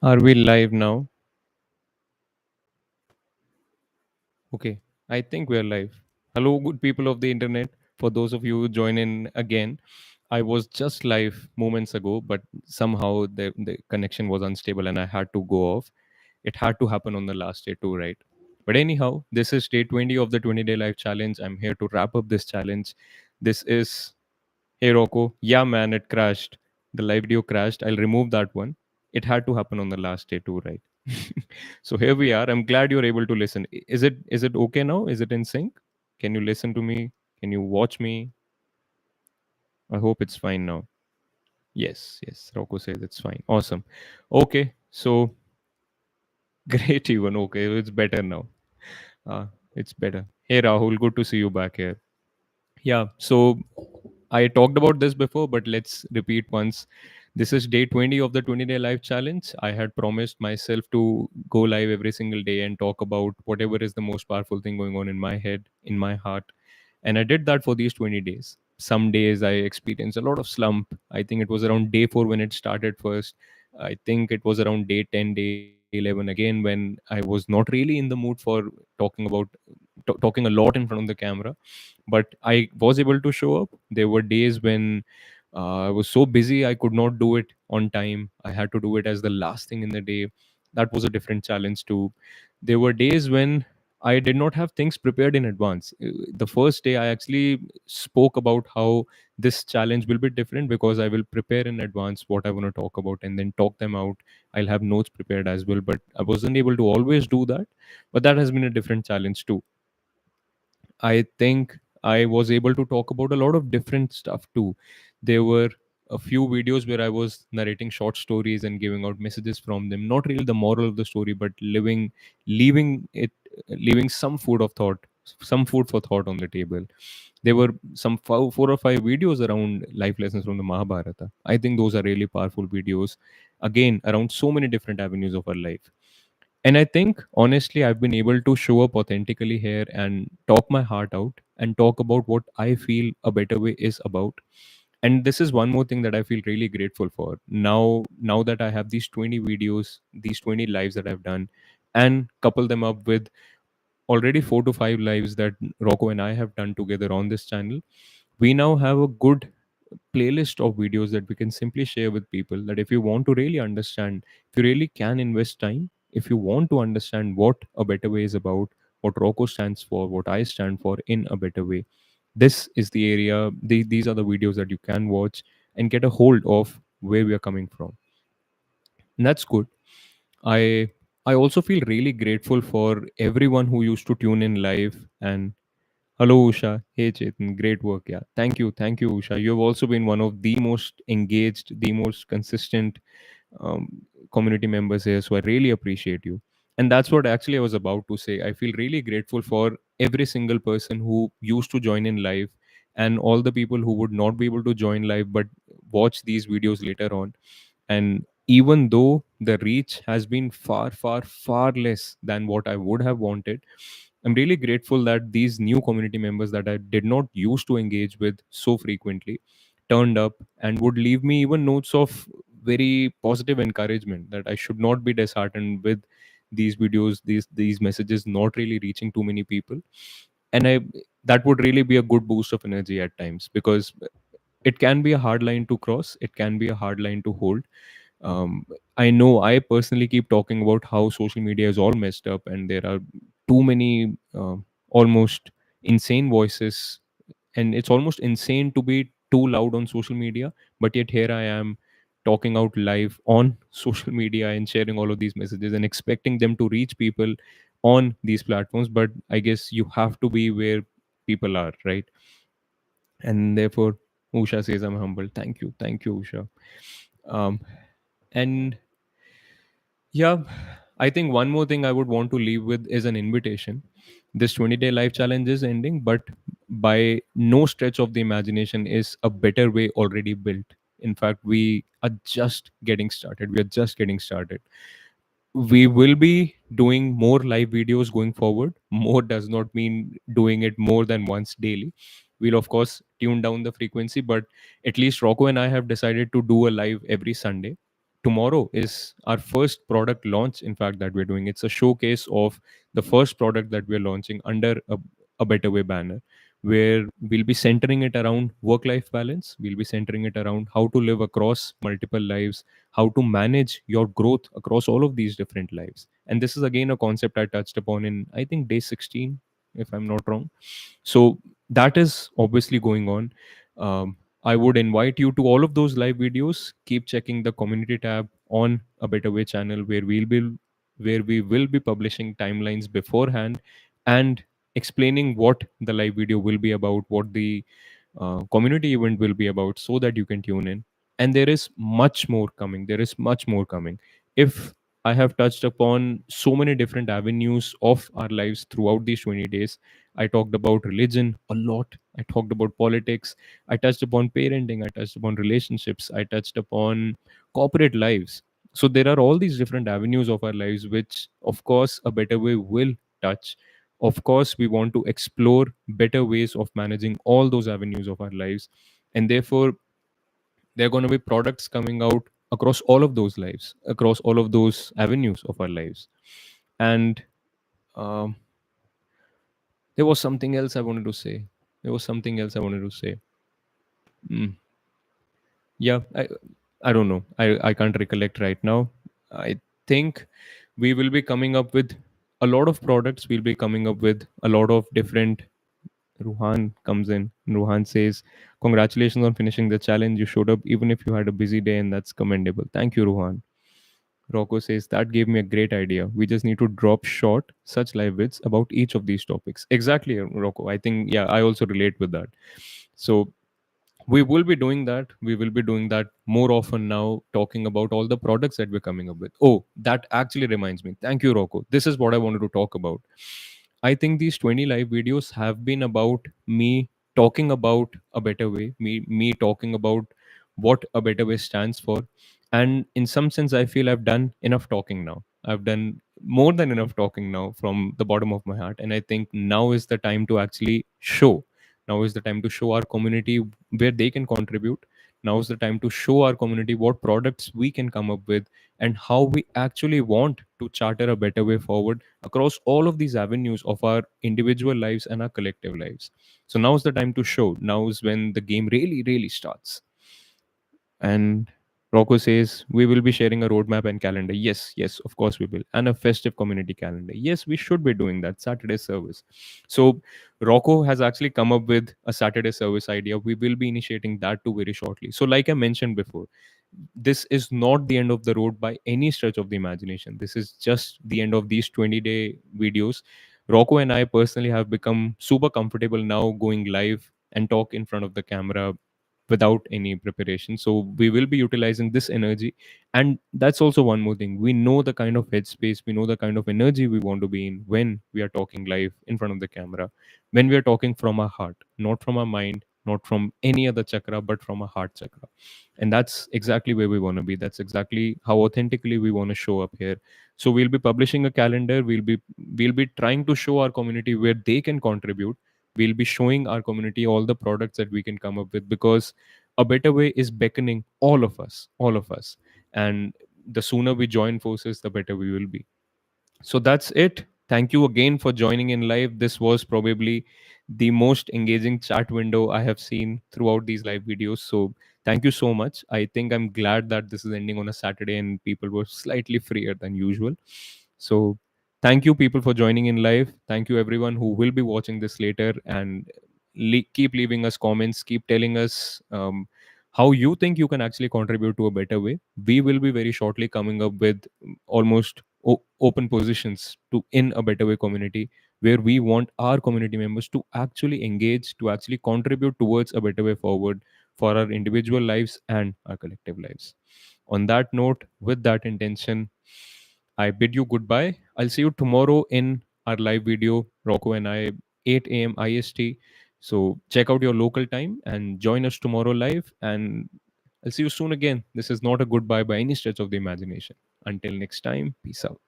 Are we live now? Okay, I think we're live. Hello, good people of the internet. For those of you who join in again, I was just live moments ago, but somehow the connection was unstable and I had to go off. It had to happen on the last day too, right? But anyhow, this is day 20 of the 20-day life challenge. I'm here to wrap up this challenge. This is Hey Rocco, yeah man, it crashed. The live video crashed. I'll remove that one. It had to happen on the last day too, right? So here we are. I'm glad you're able to listen. Is it okay now? Is it in sync? Can you listen to me? Can you watch me? I hope it's fine now. Yes, yes. Rocco says it's fine. Awesome. Okay, so great even. Okay, it's better now. Uh, it's better. Hey Rahul, good to see you back here. Yeah, so I talked about this before, but let's repeat once. This is day 20 of the 20-day life challenge. I had promised myself to go live every single day and talk about whatever is the most powerful thing going on in my head, in my heart. And I did that for these 20 days. Some days I experienced a lot of slump. I think it was around day 4 when it started first. I think it was around day 10, day 11 again when I was not really in the mood for talking about talking a lot in front of the camera, but I was able to show up. There were days when I was so busy I could not do it on time. I had to do it as the last thing in the day. That was a different challenge too. There were days when I did not have things prepared in advance. The first day I actually spoke about how this challenge will be different because I will prepare in advance what I want to talk about and then talk them out. I'll have notes prepared as well, but I wasn't able to always do that. But that has been a different challenge too. I think I was able to talk about a lot of different stuff too. There were a few videos where I was narrating short stories and giving out messages from them. Not really the moral of the story, but leaving it, leaving some food of thought, some food for thought on the table. There were some 4 or 5 videos around life lessons from the Mahabharata. I think those are really powerful videos. Again, around so many different avenues of our life. And I think honestly, I've been able to show up authentically here and talk my heart out and talk about what I feel a better way is about. And this is one more thing that I feel really grateful for. Now that I have these 20 videos, these 20 lives that I've done, and couple them up with already 4 to 5 lives that Rocco and I have done together on this channel, we now have a good playlist of videos that we can simply share with people. That if you want to really understand, if you really can invest time, if you want to understand what a better way is about, what Rocco stands for, what I stand for in a better way, this is the area. These are the videos that you can watch and get a hold of where we are coming from. And that's good. I i also feel really grateful for everyone who used to tune in live. And hello, Usha. Hey, Chetan. Great work. Yeah. Thank you. Thank you, Usha. You have also been one of the most engaged, the most consistent um, community members here. So I really appreciate you. And that's what actually I was about to say. I feel really grateful for every single person who used to join in live and all the people who would not be able to join live but watch these videos later on. And even though the reach has been far, far, far less than what I would have wanted, I'm really grateful that these new community members that I did not used to engage with so frequently turned up and would leave me even notes of very positive encouragement that I should not be disheartened with these videos, these messages not really reaching too many people. And I that would really be a good boost of energy at times, because it can be a hard line to cross, it can be a hard line to hold. I know I personally keep talking about how social media is all messed up and there are too many almost insane voices, and it's almost insane to be too loud on social media. But yet here I am talking out live on social media and sharing all of these messages and expecting them to reach people on these platforms. But I guess you have to be where people are, right? And therefore, Usha says I'm humble. Thank you, Usha. Um, and yeah, I think one more thing I would want to leave with is an invitation. This 20-day life challenge is ending, but by no stretch of the imagination is a better way already built. In fact, we are just getting started. We are just getting started. We will be doing more live videos going forward. More does not mean doing it more than once daily. We'll, of course, tune down the frequency, but at least Rocco and I have decided to do a live every Sunday. tomorrow is our first product launch, in fact, that we're doing. It's a showcase of the first product that we're launching under a Better Way banner, where we'll be centering it around work life balance. We'll be centering it around how to live across multiple lives, how to manage your growth across all of these different lives. And this is again a concept I touched upon in, I think, day 16, if I'm not wrong. So that is obviously going on. I would invite you to all of those live videos. Keep checking the community tab on a Better Way channel, where we will be publishing timelines beforehand and explaining what the live video will be about, what the community event will be about, so that you can tune in. And there is much more coming. There is much more coming. If I have touched upon so many different avenues of our lives throughout these 20 days. I talked about religion a lot. I talked about politics. I touched upon parenting. I touched upon relationships. I touched upon corporate lives. So there are all these different avenues of our lives, which, of course, a Better Way will touch. Of course, we want to explore better ways of managing all those avenues of our lives. And therefore, there are going to be products coming out across all of those lives, across all of those avenues of our lives. And um, there was something else I wanted to say. There was something else I wanted to say. Mm, yeah, I don't know. I can't recollect right now. I think we will be coming up with a lot of products. We'll be coming up with a lot of different. Ruhan comes in. Ruhan says, "Congratulations on finishing the challenge. You showed up even if you had a busy day, and that's commendable. Thank you, Ruhan." Rocco says, "That gave me a great idea. We just need to drop short, such live bits about each of these topics." Exactly, Rocco. I think, yeah, I also relate with that. So we will be doing that. We will be doing that more often now, talking about all the products that we're coming up with. Oh, that actually reminds me. Thank you, Rocco. This is what I wanted to talk about. I think these 20 live videos have been about me talking about a better way, me talking about what a better way stands for. And in some sense, I feel I've done enough talking now. I've done more than enough talking now from the bottom of my heart. And I think now is the time to actually show. Now is the time to show our community where they can contribute. Now is the time to show our community what products we can come up with and how we actually want to charter a better way forward across all of these avenues of our individual lives and our collective lives. So now is the time to show. Now is when the game really, really starts. And Rocco says, we will be sharing a roadmap and calendar. Yes, yes, of course we will. And a festive community calendar. Yes, we should be doing that. Saturday service. So Rocco has actually come up with a Saturday service idea. We will be initiating that too very shortly. So, like I mentioned before, this is not the end of the road by any stretch of the imagination. This is just the end of these 20-day videos. Rocco and I personally have become super comfortable now going live and talk in front of the camera without any preparation. So we will be utilizing this energy. And that's also one more thing. We know the kind of headspace, we know the kind of energy we want to be in when we are talking live in front of the camera, when we are talking from our heart, not from our mind, not from any other chakra, but from our heart chakra. And that's exactly where we want to be. That's exactly how authentically we want to show up here. So we'll be publishing a calendar. We'll be trying to show our community where they can contribute. We'll be showing our community all the products that we can come up with, because a better way is beckoning all of us. And the sooner we join forces, the better we will be. So that's it. Thank you again for joining in live. This was probably the most engaging chat window I have seen throughout these live videos. So thank you so much. I think I'm glad that this is ending on a Saturday and people were slightly freer than usual. So thank you, people, for joining in live. Thank you, everyone who will be watching this later. And keep leaving us comments, keep telling us how you think you can actually contribute to a better way. We will be very shortly coming up with almost open positions to in a better way community, where we want our community members to actually engage, to actually contribute towards a better way forward for our individual lives and our collective lives. On that note, with that intention, I bid you goodbye. I'll see you tomorrow in our live video, Rocco and I, 8 a.m. IST. So check out your local time and join us tomorrow live. And I'll see you soon again. This is not a goodbye by any stretch of the imagination. Until next time, peace out.